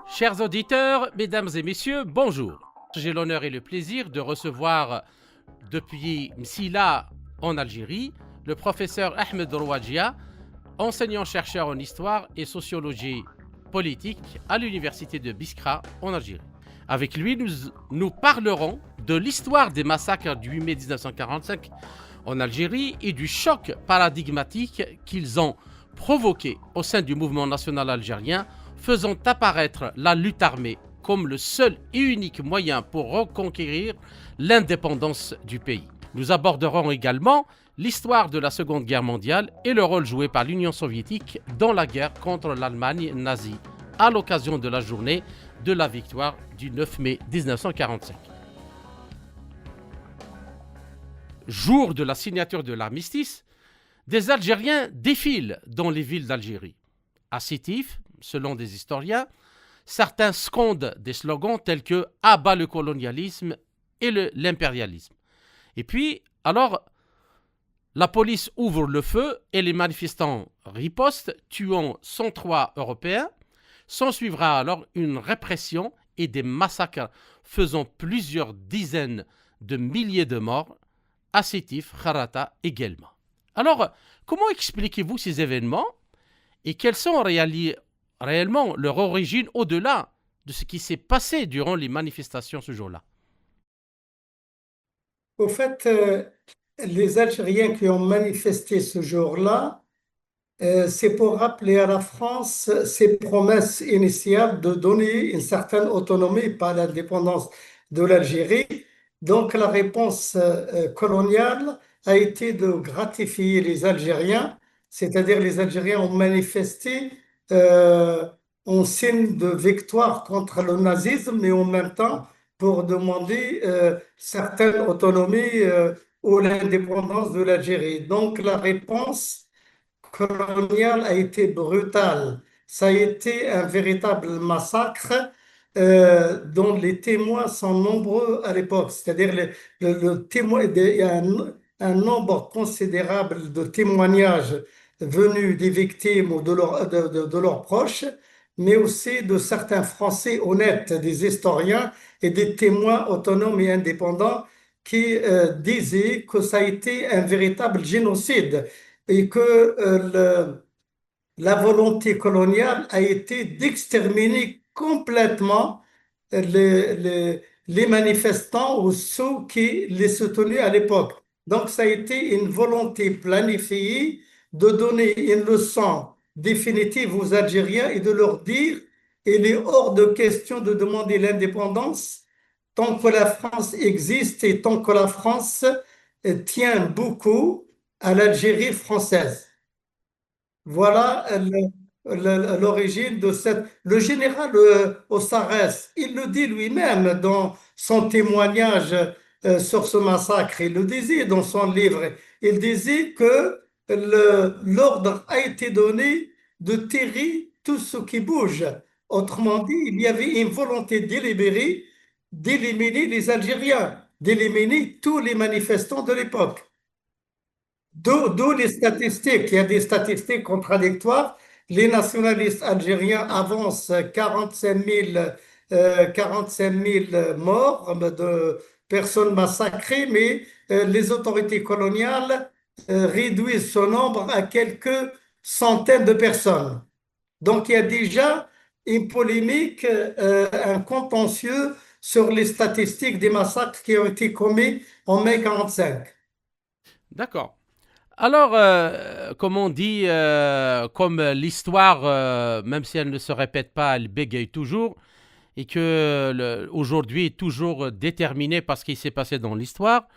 Chers auditeurs, mesdames et messieurs, bonjour. J'ai l'honneur et le plaisir de recevoir depuis Msila en Algérie le professeur Ahmed Rouadjia, enseignant-chercheur en histoire et sociologie politique à l'université de Biskra en Algérie. Avec lui, nous parlerons de l'histoire des massacres du 8 mai 1945 en Algérie et du choc paradigmatique qu'ils ont provoqué au sein du mouvement national algérien, faisant apparaître la lutte armée comme le seul et unique moyen pour reconquérir l'indépendance du pays. Nous aborderons également l'histoire de la Seconde Guerre mondiale et le rôle joué par l'Union soviétique dans la guerre contre l'Allemagne nazie à l'occasion de la journée de la victoire du 9 mai 1945. Jour de la signature de l'armistice, des Algériens défilent dans les villes d'Algérie. À Sétif, selon des historiens, certains scandent des slogans tels que « Abat le colonialisme » et l'impérialisme. Et puis, alors, la police ouvre le feu et les manifestants ripostent, tuant 103 Européens. S'ensuivra alors une répression et des massacres faisant plusieurs dizaines de milliers de morts à Sétif, Kharata et Guelma. Alors, comment expliquez-vous ces événements et quelles sont réellement leur origine au-delà de ce qui s'est passé durant les manifestations ce jour-là? Au fait, les Algériens qui ont manifesté ce jour-là, c'est pour rappeler à la France ses promesses initiales de donner une certaine autonomie par l'indépendance de l'Algérie. Donc la réponse coloniale a été de gratifier les Algériens, c'est-à-dire les Algériens ont manifesté euh, en signe de victoire contre le nazisme, mais en même temps pour demander certaine autonomie ou l'indépendance de l'Algérie. Donc la réponse coloniale a été brutale. Ça a été un véritable massacre dont les témoins sont nombreux à l'époque. C'est-à-dire le témoin, il y a un nombre considérable de témoignages venus des victimes ou de leurs proches, mais aussi de certains Français honnêtes, des historiens et des témoins autonomes et indépendants qui disaient que ça a été un véritable génocide et que la volonté coloniale a été d'exterminer complètement les manifestants ou ceux qui les soutenaient à l'époque. Donc, ça a été une volonté planifiée de donner une leçon définitive aux Algériens et de leur dire, il est hors de question de demander l'indépendance tant que la France existe et tant que la France tient beaucoup à l'Algérie française. Voilà l'origine de cette... Le général Ossarès, il le dit lui-même dans son témoignage sur ce massacre. Il le disait dans son livre. Il disait que l'ordre a été donné de terrer tout ce qui bouge. Autrement dit, il y avait une volonté délibérée d'éliminer les Algériens, d'éliminer tous les manifestants de l'époque. D'où les statistiques. Il y a des statistiques contradictoires. Les nationalistes algériens avancent 45 000 morts de personnes massacrées, mais les autorités coloniales réduisent ce nombre à quelques centaines de personnes. Donc il y a déjà une polémique, un contentieux sur les statistiques des massacres qui ont été commis en mai 45. D'accord. Alors, comme on dit, comme l'histoire, même si elle ne se répète pas, elle bégaye toujours, et que aujourd'hui est toujours déterminé par ce qui s'est passé dans l'histoire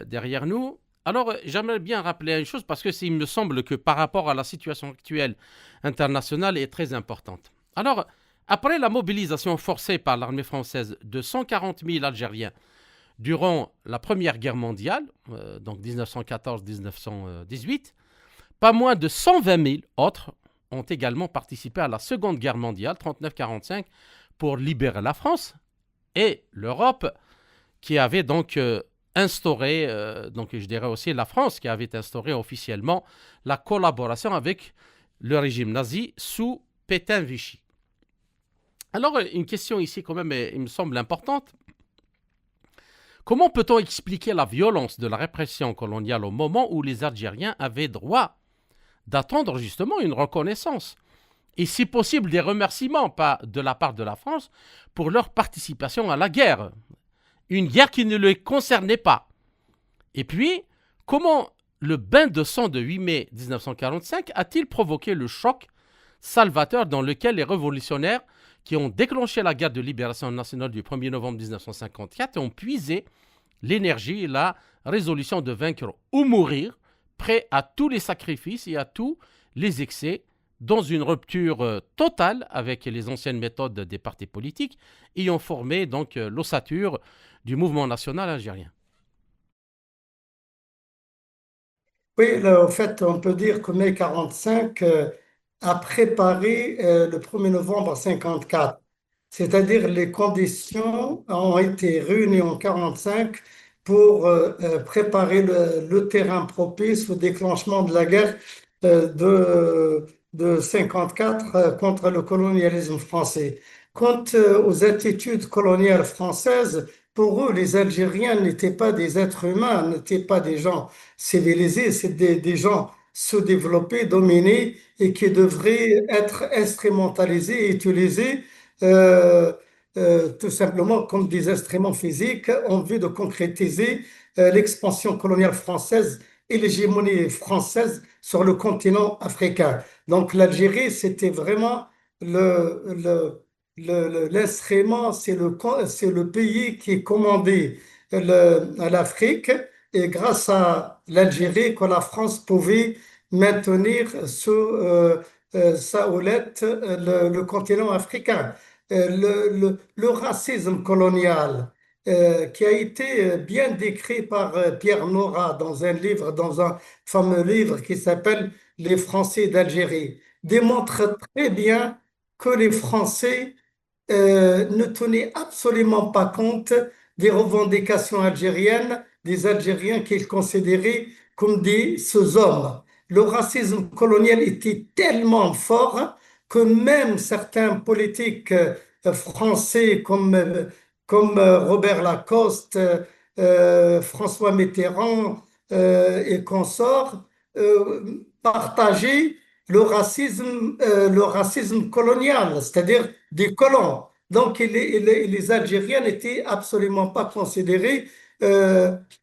derrière nous. Alors, j'aimerais bien rappeler une chose, parce que il me semble que par rapport à la situation actuelle internationale, elle est très importante. Alors, après la mobilisation forcée par l'armée française de 140 000 Algériens durant la Première Guerre mondiale, donc 1914-1918, pas moins de 120 000 autres ont également participé à la Seconde Guerre mondiale, 39-45, pour libérer la France et l'Europe, qui avait donc instauré, donc je dirais aussi la France, qui avait instauré officiellement la collaboration avec le régime nazi sous Pétain-Vichy. Alors, une question ici quand même, il me semble importante. Comment peut-on expliquer la violence de la répression coloniale au moment où les Algériens avaient droit d'attendre justement une reconnaissance et si possible des remerciements pas de la part de la France pour leur participation à la guerre, une guerre qui ne les concernait pas. Et puis, comment le bain de sang de 8 mai 1945 a-t-il provoqué le choc salvateur dans lequel les révolutionnaires qui ont déclenché la guerre de libération nationale du 1er novembre 1954 ont puisé l'énergie et la résolution de vaincre ou mourir, prêts à tous les sacrifices et à tous les excès, dans une rupture totale avec les anciennes méthodes des partis politiques, ayant formé donc l'ossature du mouvement national algérien. Oui, là, au fait, on peut dire que mai 45 a préparé le 1er novembre 54. C'est-à-dire les conditions ont été réunies en 45 pour préparer le terrain propice au déclenchement de la guerre de 54 contre le colonialisme français. Quant aux attitudes coloniales françaises, pour eux, les Algériens n'étaient pas des êtres humains, n'étaient pas des gens civilisés, c'est des gens sous-développés, dominés et qui devraient être instrumentalisés et utilisés euh, tout simplement comme des instruments physiques en vue de concrétiser l'expansion coloniale française et l'hégémonie française sur le continent africain. Donc l'Algérie, c'était vraiment l'instrument, c'est le pays qui commandait l'Afrique et grâce à l'Algérie que la France pouvait maintenir sous sa houlette le continent africain. Le racisme colonial qui a été bien décrit par Pierre Nora dans un livre, dans un fameux livre qui s'appelle Les Français d'Algérie, démontre très bien que les Français ne tenait absolument pas compte des revendications algériennes, des Algériens qu'ils considéraient comme des sous-hommes. Le racisme colonial était tellement fort que même certains politiques français comme Robert Lacoste, François Mitterrand et consorts partageaient le racisme colonial, c'est-à-dire des colons. Donc, les Algériens n'étaient absolument pas considérés,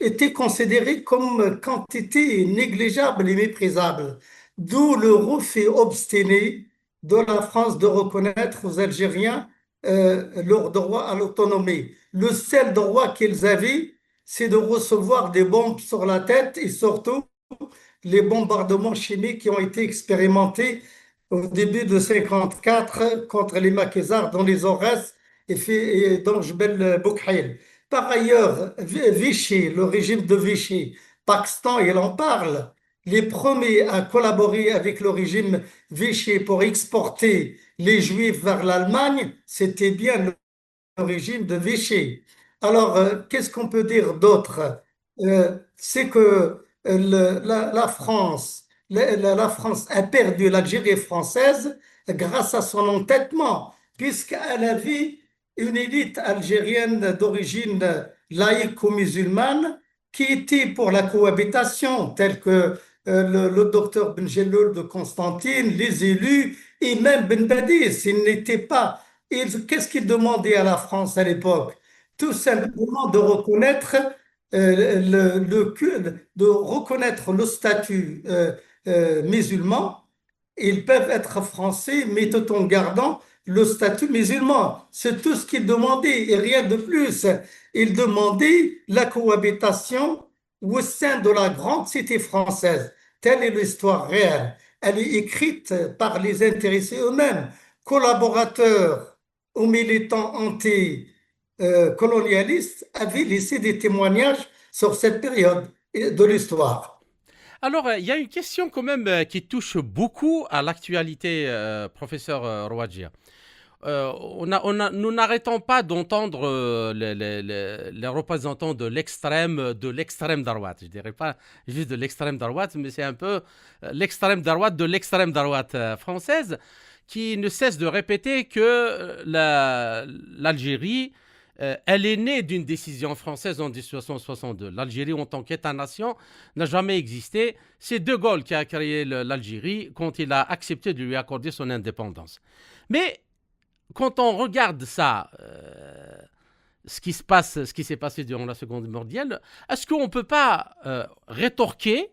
étaient considérés comme quantité négligeable et méprisable. D'où le refus obstiné de la France de reconnaître aux Algériens leur droit à l'autonomie. Le seul droit qu'ils avaient, c'est de recevoir des bombes sur la tête et surtout les bombardements chimiques qui ont été expérimentés au début de 54 contre les maquisards dans les Aurès et dans Jebel Boukhaïl. Par ailleurs, Vichy, le régime de Vichy, Pakistan, il en parle. Les premiers à collaborer avec le régime Vichy pour exporter les Juifs vers l'Allemagne, c'était bien le régime de Vichy. Alors, qu'est-ce qu'on peut dire d'autre? C'est que la France, la France a perdu l'Algérie française grâce à son entêtement, puisqu'elle avait une élite algérienne d'origine laïco-musulmane qui était pour la cohabitation, telle que le docteur Benjelloul de Constantine, les élus et même Ben Badis. Il n'était pas qu'est-ce qu'il demandait à la France à l'époque? Tout simplement de reconnaître de reconnaître le statut musulman. Ils peuvent être français, mais tout en gardant le statut musulman. C'est tout ce qu'ils demandaient et rien de plus. Ils demandaient la cohabitation au sein de la grande cité française. Telle est l'histoire réelle. Elle est écrite par les intéressés eux-mêmes, collaborateurs aux militants anti-colonialistes avaient laissé des témoignages sur cette période de l'histoire. Alors, il y a une question quand même qui touche beaucoup à l'actualité, professeur Rouadjia. Nous n'arrêtons pas d'entendre les représentants de l'extrême droite. Je dirais pas juste de l'extrême droite, mais c'est un peu l'extrême droite de l'extrême droite française qui ne cesse de répéter que l'Algérie, elle est née d'une décision française en 1862. L'Algérie, en tant qu'État-nation, n'a jamais existé. C'est De Gaulle qui a créé l'Algérie quand il a accepté de lui accorder son indépendance. Mais quand on regarde ça, ce qui s'est passé durant la Seconde Guerre mondiale, est-ce qu'on ne peut pas rétorquer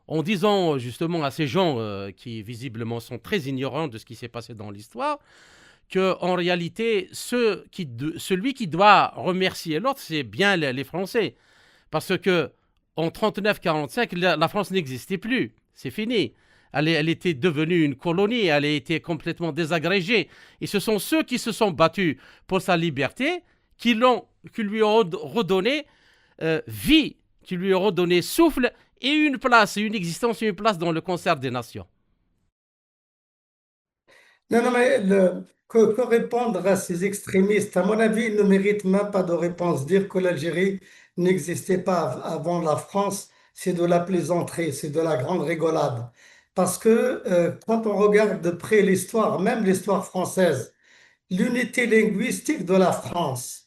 en disant justement à ces gens qui visiblement sont très ignorants de ce qui s'est passé dans l'histoire, qu'en réalité, celui qui doit remercier l'autre, c'est bien les Français. Parce que en 39-45, la France n'existait plus. C'est fini. Elle était devenue une colonie, elle a été complètement désagrégée. Et ce sont ceux qui se sont battus pour sa liberté qui lui ont redonné vie, qui lui ont redonné souffle et une place, une existence, une place dans le concert des nations. Non, non, mais que répondre à ces extrémistes? À mon avis, ils ne méritent même pas de réponse. Dire que l'Algérie n'existait pas avant la France, c'est de la plaisanterie, c'est de la grande rigolade. Parce que quand on regarde de près l'histoire, même l'histoire française, l'unité linguistique de la France,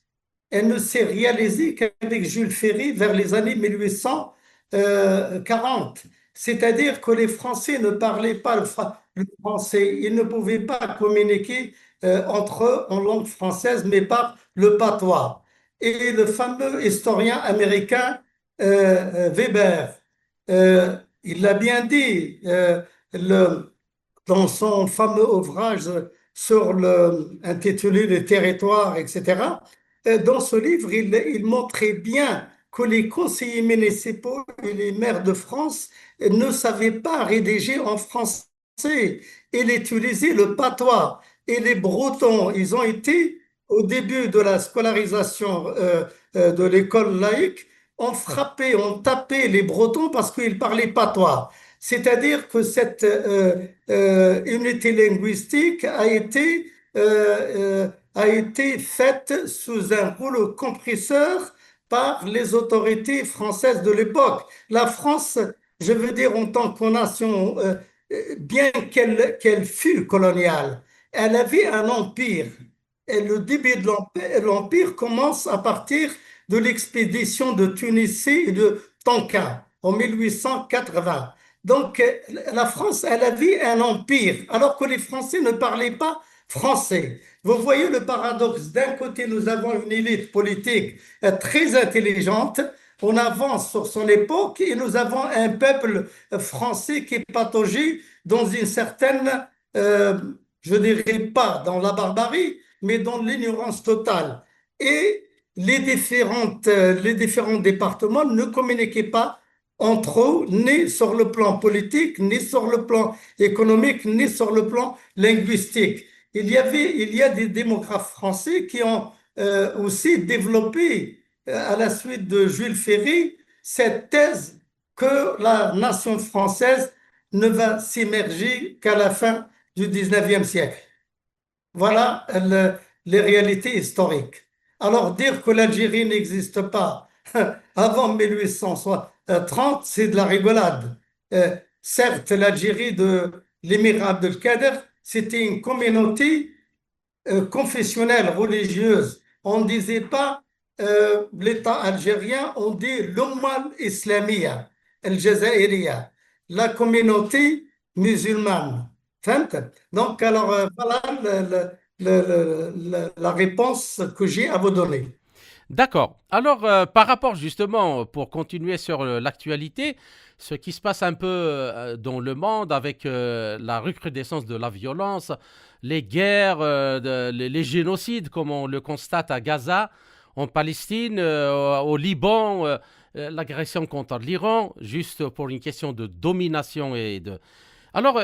elle ne s'est réalisée qu'avec Jules Ferry vers les années 1840. C'est-à-dire que les Français ne parlaient pas le français, ils ne pouvaient pas communiquer entre eux en langue française, mais par le patois. Et le fameux historien américain Weber, il l'a bien dit, le, dans son fameux ouvrage intitulé Le territoire, etc. Dans ce livre, il montrait bien que les conseillers municipaux et les maires de France ne savaient pas rédiger en français. Ils utilisaient le patois. Et les Bretons, ils ont été, au début de la scolarisation de l'école laïque, ont frappé, ont tapé les Bretons parce qu'ils parlaient patois. C'est-à-dire que cette unité linguistique a été faite sous un rouleau compresseur par les autorités françaises de l'époque. La France, je veux dire, en tant que nation, bien qu'elle fût coloniale, elle avait un empire. Et le début de l'empire commence à partir de l'expédition de Tunisie et de Tonkin en 1880. Donc, la France, elle avait un empire, alors que les Français ne parlaient pas français. Vous voyez le paradoxe. D'un côté, nous avons une élite politique très intelligente, on avance sur son époque et nous avons un peuple français qui est pataugé dans une certaine, je dirais pas dans la barbarie, mais dans l'ignorance totale. Et les différents départements ne communiquaient pas entre eux, ni sur le plan politique, ni sur le plan économique, ni sur le plan linguistique. Il y a des démographes français qui ont aussi développé, à la suite de Jules Ferry, cette thèse que la nation française ne va s'immerger qu'à la fin du 19e siècle. Voilà les réalités historiques. Alors, dire que l'Algérie n'existe pas avant 1830, c'est de la rigolade. Certes, l'Algérie de l'émir Abdelkader, c'était une communauté confessionnelle, religieuse. On ne disait pas l'État algérien, on dit l'Umma Islamia, el-Jazairiya, la communauté musulmane. Fahmt. Donc, alors, voilà la réponse que j'ai à vous donner. D'accord. Alors, par rapport justement, pour continuer sur l'actualité, ce qui se passe un peu dans le monde avec la recrudescence de la violence, les guerres, les génocides, comme on le constate à Gaza, en Palestine, au Liban, l'agression contre l'Iran, juste pour une question de domination et de... Alors,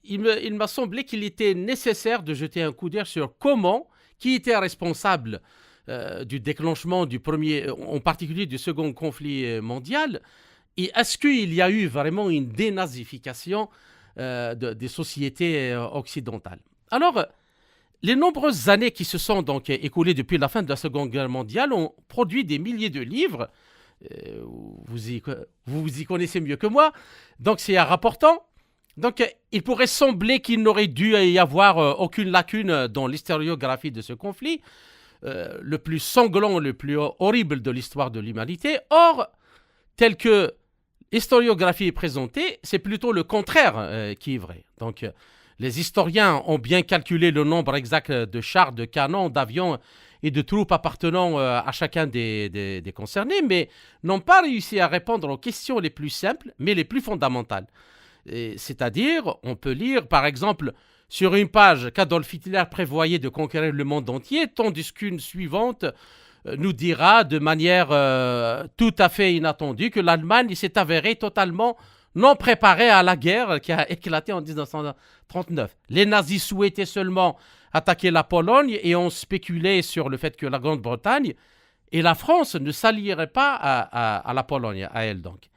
il m'a semblé qu'il était nécessaire de jeter un coup d'œil sur qui était responsable du déclenchement du premier, en particulier du second conflit mondial, et est-ce qu'il y a eu vraiment une dénazification des sociétés occidentales? Alors, les nombreuses années qui se sont donc écoulées depuis la fin de la Seconde Guerre mondiale ont produit des milliers de livres. Vous y connaissez mieux que moi. Donc, c'est un rapportant Donc, il pourrait sembler qu'il n'aurait dû y avoir aucune lacune dans l'historiographie de ce conflit, le plus sanglant, le plus horrible de l'histoire de l'humanité. Or, tel que l'historiographie est présentée, c'est plutôt le contraire qui est vrai. Donc, les historiens ont bien calculé le nombre exact de chars, de canons, d'avions et de troupes appartenant à chacun des concernés, mais n'ont pas réussi à répondre aux questions les plus simples, mais les plus fondamentales. C'est-à-dire, on peut lire, par exemple, sur une page qu'Adolf Hitler prévoyait de conquérir le monde entier, tandis qu'une suivante nous dira de manière tout à fait inattendue que l'Allemagne s'est avérée totalement non préparée à la guerre qui a éclaté en 1939. Les nazis souhaitaient seulement attaquer la Pologne et ont spéculé sur le fait que la Grande-Bretagne et la France ne s'allieraient pas à la Pologne, à elle donc.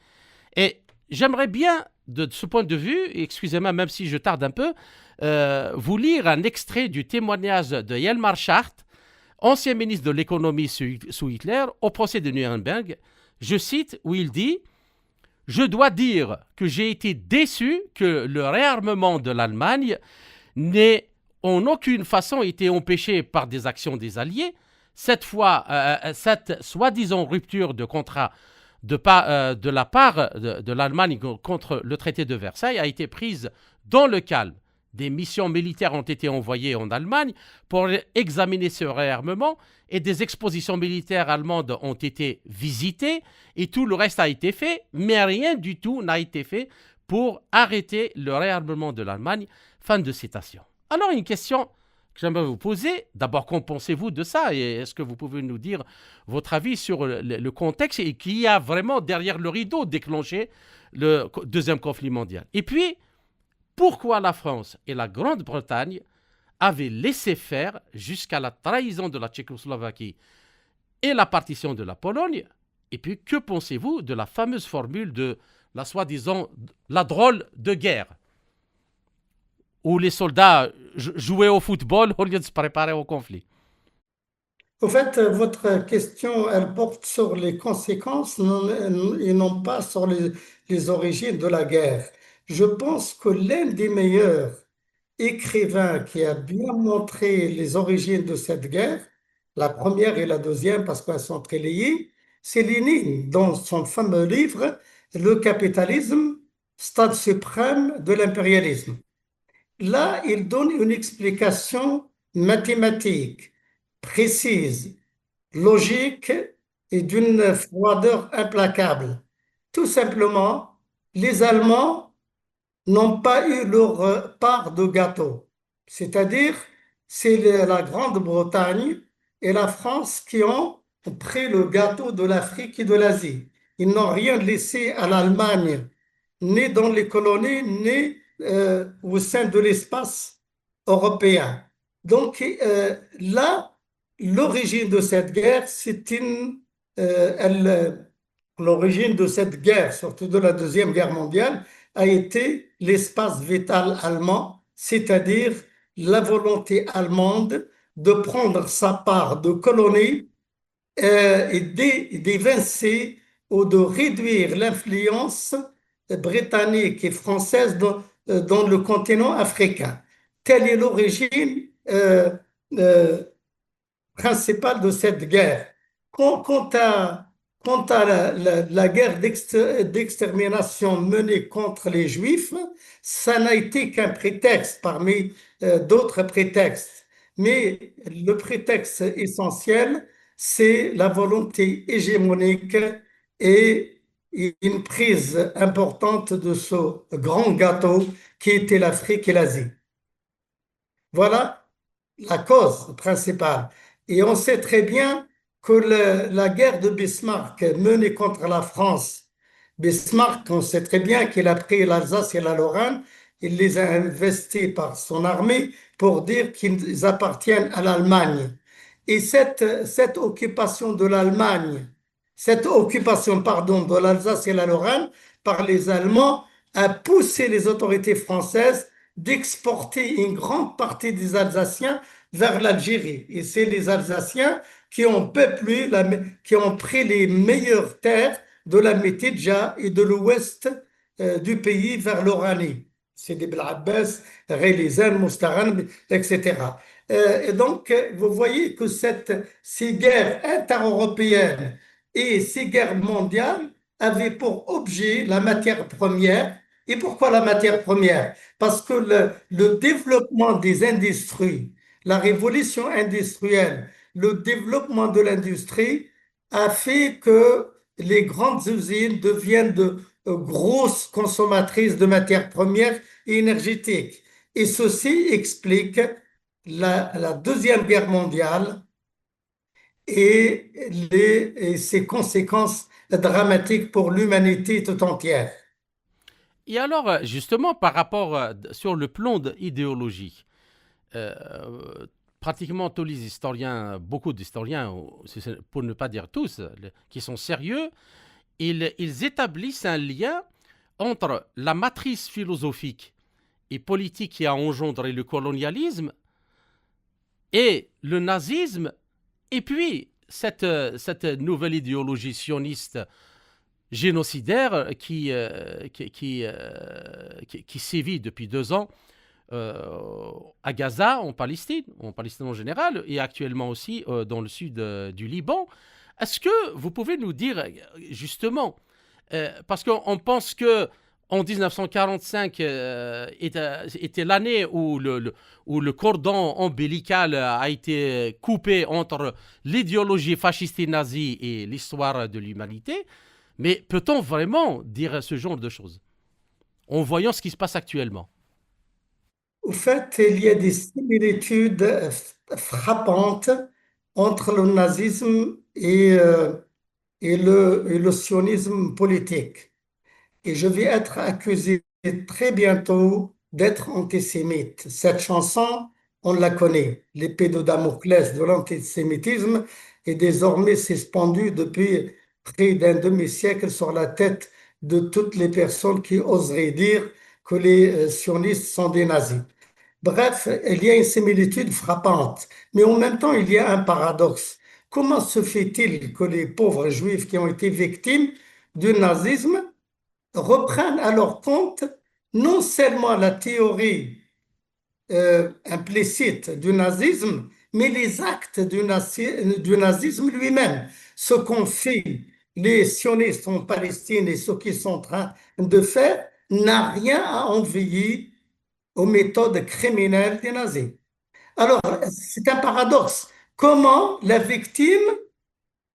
Et j'aimerais bien, de ce point de vue, excusez-moi même si je tarde un peu, vous lire un extrait du témoignage de Hjalmar Schacht, ancien ministre de l'économie sous Hitler, au procès de Nuremberg. Je cite, où il dit « Je dois dire que j'ai été déçu que le réarmement de l'Allemagne n'ait en aucune façon été empêché par des actions des Alliés. Cette fois, cette soi-disant rupture de contrat de la part de l'Allemagne contre le traité de Versailles a été prise dans le calme. Des missions militaires ont été envoyées en Allemagne pour examiner ce réarmement et des expositions militaires allemandes ont été visitées et tout le reste a été fait, mais rien du tout n'a été fait pour arrêter le réarmement de l'Allemagne. » Fin de citation. Alors, une question que j'aimerais vous poser. D'abord, qu'en pensez-vous de ça? Et est-ce que vous pouvez nous dire votre avis sur le contexte et qui a vraiment derrière le rideau déclenché le deuxième conflit mondial? Et puis, pourquoi la France et la Grande-Bretagne avaient laissé faire jusqu'à la trahison de la Tchécoslovaquie et la partition de la Pologne? Et puis, que pensez-vous de la fameuse formule de la soi-disant la drôle de guerre, où les soldats jouaient au football au lieu de se préparer au conflit? Au fait, votre question, elle porte sur les conséquences et non pas sur les origines de la guerre. Je pense que l'un des meilleurs écrivains qui a bien montré les origines de cette guerre, la première et la deuxième parce qu'elles sont très liées, c'est Lénine dans son fameux livre Le capitalisme, stade suprême de l'impérialisme. Là, il donne une explication mathématique, précise, logique et d'une froideur implacable. Tout simplement, les Allemands n'ont pas eu leur part de gâteau. C'est-à-dire, c'est la Grande-Bretagne et la France qui ont pris le gâteau de l'Afrique et de l'Asie. Ils n'ont rien laissé à l'Allemagne, ni dans les colonies, ni au sein de l'espace européen. Donc là, l'origine de cette guerre, l'origine de cette guerre, surtout de la Deuxième Guerre mondiale, a été l'espace vital allemand, c'est-à-dire la volonté allemande de prendre sa part de colonie et d'évincer ou de réduire l'influence britannique et française dans le continent africain. Telle est l'origine euh, principale de cette guerre. Quant à, quant à la guerre d'extermination menée contre les Juifs, ça n'a été qu'un prétexte parmi d'autres prétextes. Mais le prétexte essentiel, c'est la volonté hégémonique et une prise importante de ce grand gâteau qui était l'Afrique et l'Asie. Voilà la cause principale. Et on sait très bien que la guerre de Bismarck menée contre la France, Bismarck, on sait très bien qu'il a pris l'Alsace et la Lorraine, il les a investis par son armée pour dire qu'ils appartiennent à l'Allemagne. Et cette occupation de l'Allemagne, cette occupation, pardon, de l'Alsace et la Lorraine par les Allemands a poussé les autorités françaises d'exporter une grande partie des Alsaciens vers l'Algérie. Et c'est les Alsaciens qui ont peuplé, qui ont pris les meilleures terres de la Métidja et de l'ouest du pays vers l'Oranie. Sidi Bel Abbas, Ghalizan, Moustaran, etc. Et donc, vous voyez que ces guerres intereuropéennes et ces guerres mondiales avaient pour objet la matière première. Et pourquoi la matière première? Parce que le développement des industries, la révolution industrielle, le développement de l'industrie a fait que les grandes usines deviennent de grosses consommatrices de matières premières et énergétiques. Et ceci explique la Deuxième Guerre mondiale et, et ses conséquences dramatiques pour l'humanité tout entière. Et alors, justement, par rapport sur le plan de idéologie, euh, pratiquement tous les historiens, beaucoup d'historiens, pour ne pas dire tous, qui sont sérieux, ils établissent un lien entre la matrice philosophique et politique qui a engendré le colonialisme et le nazisme, et puis cette nouvelle idéologie sioniste génocidaire qui sévit depuis 2 ans à Gaza, en Palestine en général, et actuellement aussi dans le sud du Liban. Est-ce que vous pouvez nous dire justement, parce qu'on pense que en 1945 était l'année où le cordon ombilical a été coupé entre l'idéologie fasciste et nazie et l'histoire de l'humanité. Mais peut-on vraiment dire ce genre de choses en voyant ce qui se passe actuellement? Au fait, il y a des similitudes frappantes entre le nazisme et le sionisme politique. Et je vais être accusé très bientôt d'être antisémite. Cette chanson, on la connaît. L'épée de Damoclès de l'antisémitisme est désormais suspendue depuis près d'un demi-siècle sur la tête de toutes les personnes qui oseraient dire que les sionistes sont des nazis. Bref, il y a une similitude frappante, mais en même temps, il y a un paradoxe. Comment se fait-il que les pauvres juifs qui ont été victimes du nazisme reprennent à leur compte non seulement la théorie implicite du nazisme, mais les actes du nazisme lui-même? Ce qu'ont fait les sionistes en Palestine et ce qu'ils sont en train de faire n'a rien à envier aux méthodes criminelles des nazis. Alors, c'est un paradoxe. Comment la victime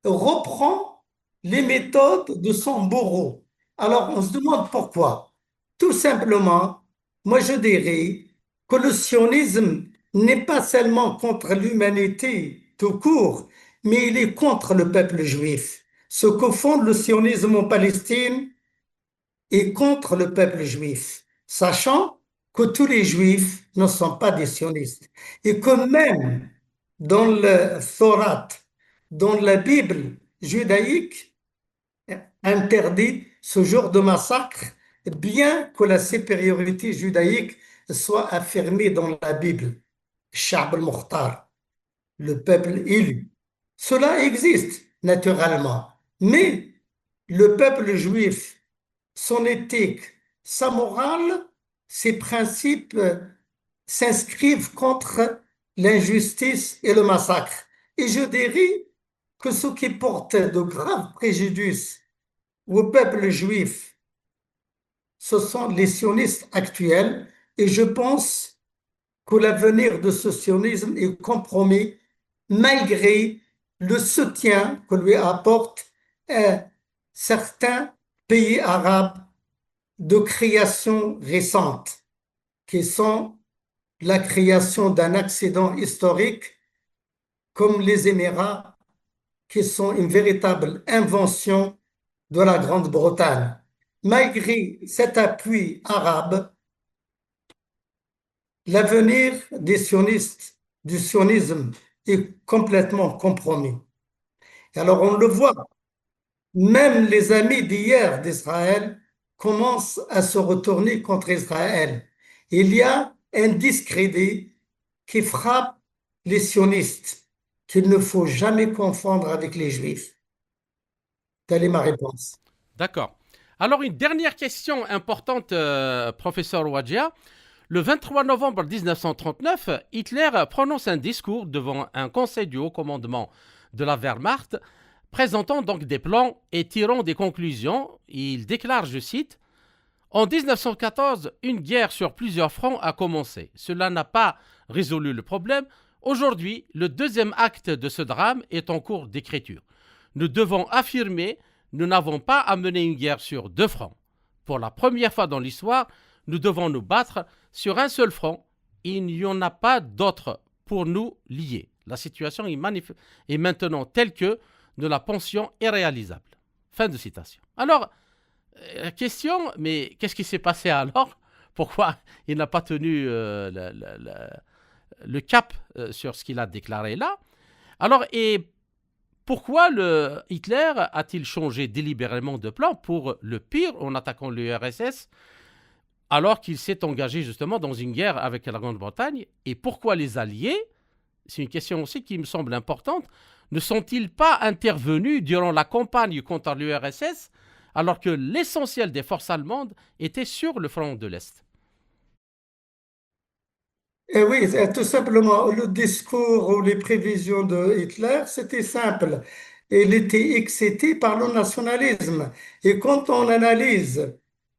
reprend les méthodes de son bourreau? Alors, on se demande pourquoi. Tout simplement, moi je dirais que le sionisme n'est pas seulement contre l'humanité tout court, mais il est contre le peuple juif. Ce que fonde le sionisme en Palestine, et contre le peuple juif, sachant que tous les juifs ne sont pas des sionistes et que même dans le Thorat, dans la Bible judaïque, interdit ce genre de massacre, bien que la supériorité judaïque soit affirmée dans la Bible. Sha'b al-Mukhtar, le peuple élu. Cela existe naturellement, mais le peuple juif, son éthique, sa morale, ses principes s'inscrivent contre l'injustice et le massacre. Et je dirais que ce qui porte de graves préjudices au peuple juif, ce sont les sionistes actuels. Et je pense que l'avenir de ce sionisme est compromis malgré le soutien que lui apportent certains pays arabes de création récente, qui sont la création d'un accident historique comme les Émirats, qui sont une véritable invention de la Grande-Bretagne. Malgré cet appui arabe, l'avenir des sionistes, du sionisme est complètement compromis. Et alors on le voit, même les amis d'hier d'Israël commencent à se retourner contre Israël. Il y a un discrédit qui frappe les sionistes, qu'il ne faut jamais confondre avec les juifs. Telle est ma réponse. D'accord. Alors, une dernière question importante, professeur Wadja. Le 23 novembre 1939, Hitler prononce un discours devant un conseil du haut commandement de la Wehrmacht, présentant donc des plans et tirant des conclusions. Il déclare, je cite, en 1914, une guerre sur plusieurs fronts a commencé. Cela n'a pas résolu le problème. Aujourd'hui, le deuxième acte de ce drame est en cours d'écriture. Nous devons affirmer, nous n'avons pas à mener une guerre sur deux fronts. Pour la première fois dans l'histoire, nous devons nous battre sur un seul front. Il n'y en a pas d'autre pour nous lier. La situation est maintenant telle que nous la pensions irréalisable. Fin de citation. Alors, question, mais qu'est-ce qui s'est passé alors? Pourquoi il n'a pas tenu le cap sur ce qu'il a déclaré là? Alors, et pourquoi Hitler a-t-il changé délibérément de plan pour le pire en attaquant l'URSS alors qu'il s'est engagé justement dans une guerre avec la Grande-Bretagne? Et pourquoi les Alliés, c'est une question aussi qui me semble importante, ne sont-ils pas intervenus durant la campagne contre l'URSS alors que l'essentiel des forces allemandes était sur le front de l'Est? Et oui, tout simplement, le discours ou les prévisions de Hitler, c'était simple. Il était excité par le nationalisme. Et quand on analyse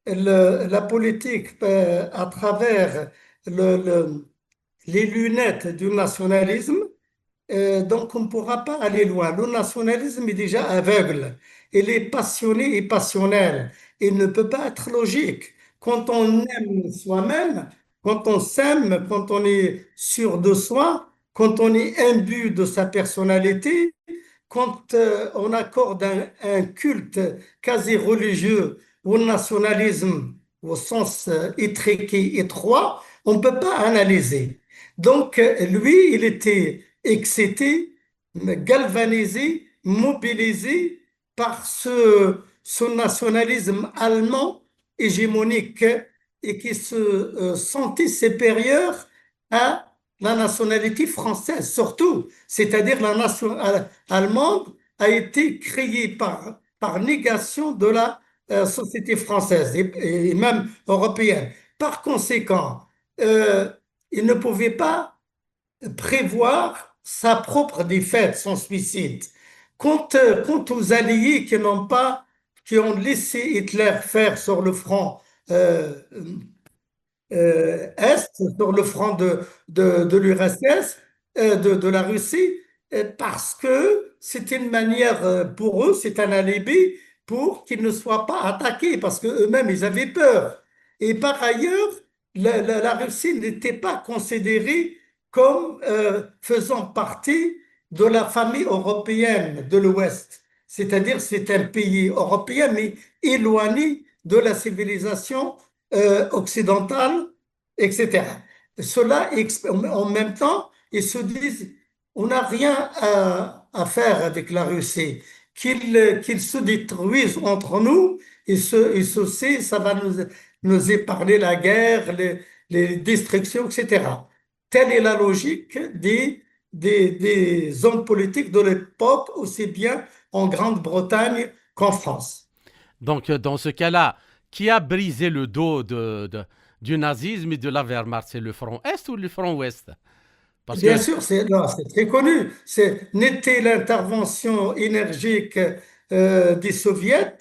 la politique à travers les lunettes du nationalisme, donc, on ne pourra pas aller loin. Le nationalisme est déjà aveugle. Il est passionné et passionnel. Il ne peut pas être logique. Quand on aime soi-même, quand on s'aime, quand on est sûr de soi, quand on est imbu de sa personnalité, quand on accorde un culte quasi religieux au nationalisme au sens étriqué, étroit, on ne peut pas analyser. Donc, lui, il était excité, galvanisé, mobilisé par ce nationalisme allemand hégémonique et qui se sentait supérieur à la nationalité française, surtout. C'est-à-dire la nation allemande a été créée par négation de la société française et même européenne. Par conséquent, euh, il ne pouvait pas prévoir sa propre défaite, son suicide. Quant aux alliés qui ont laissé Hitler faire sur le front euh, Est, sur le front de l'URSS, de la Russie, parce que c'était une manière pour eux, c'est un alibi pour qu'ils ne soient pas attaqués, parce qu'eux-mêmes, ils avaient peur. Et par ailleurs, la Russie n'était pas considérée comme faisant partie de la famille européenne de l'Ouest. C'est-à-dire, c'est un pays européen, mais éloigné de la civilisation occidentale, etc. Cela, en même temps, ils se disent, on n'a rien à faire avec la Russie, qu'ils se détruisent entre nous, et ceci, ça va nous épargner la guerre, les destructions, etc. Telle est la logique des hommes politiques de l'époque, aussi bien en Grande-Bretagne qu'en France. Donc, dans ce cas-là, qui a brisé le dos du nazisme et de la Wehrmacht? C'est le front Est ou le front Ouest? Parce Bien que, sûr, non, c'est très connu. N'était l'intervention énergique des soviets,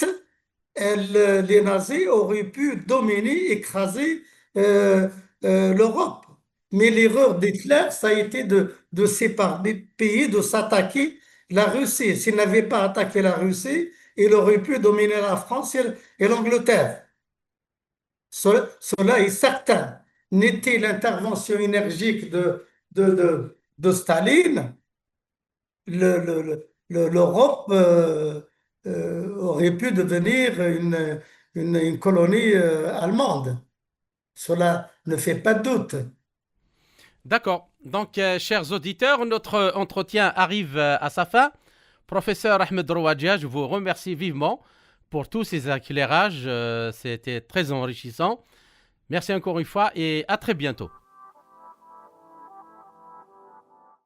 les nazis auraient pu dominer, écraser euh, l'Europe. Mais l'erreur d'Hitler, ça a été de séparer les pays, de s'attaquer la Russie. S'il n'avait pas attaqué la Russie, il aurait pu dominer la France et l'Angleterre. Cela est certain. N'était l'intervention énergique de Staline, l'Europe aurait pu devenir une colonie allemande. Cela ne fait pas de doute. d'accord. Donc, chers auditeurs, notre entretien arrive à sa fin. Professeur Ahmed Rouadja, je vous remercie vivement pour tous ces éclairages. C'était très enrichissant. Merci encore une fois et à très bientôt.